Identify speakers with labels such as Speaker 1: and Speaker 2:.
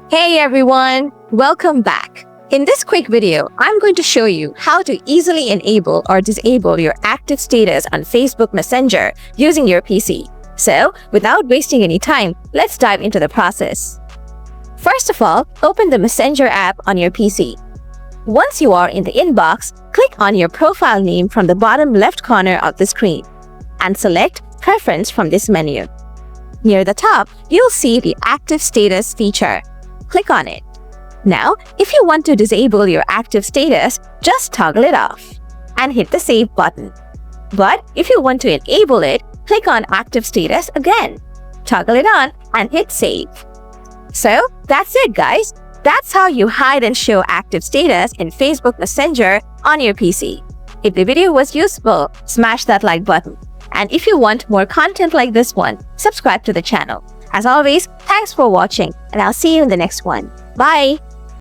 Speaker 1: Hey everyone, welcome back. In this quick video, I'm going to show you how to easily enable or disable your active status on Facebook Messenger using your PC. So, without wasting any time, let's dive into the process. First of all, open the Messenger app on your PC. Once you are in the inbox, click on your profile name from the bottom left corner of the screen and select Preference from this menu. Near the top, you'll see the Active Status feature. Click on it. Now, if you want to disable your active status, just toggle it off and hit the Save button. But if you want to enable it, click on Active Status again. Toggle it on and hit Save. So, that's it guys. That's how you hide and show active status in Facebook Messenger on your PC. If the video was useful, smash that like button. And if you want more content like this one, subscribe to the channel. As always, thanks for watching and I'll see you in the next one. Bye!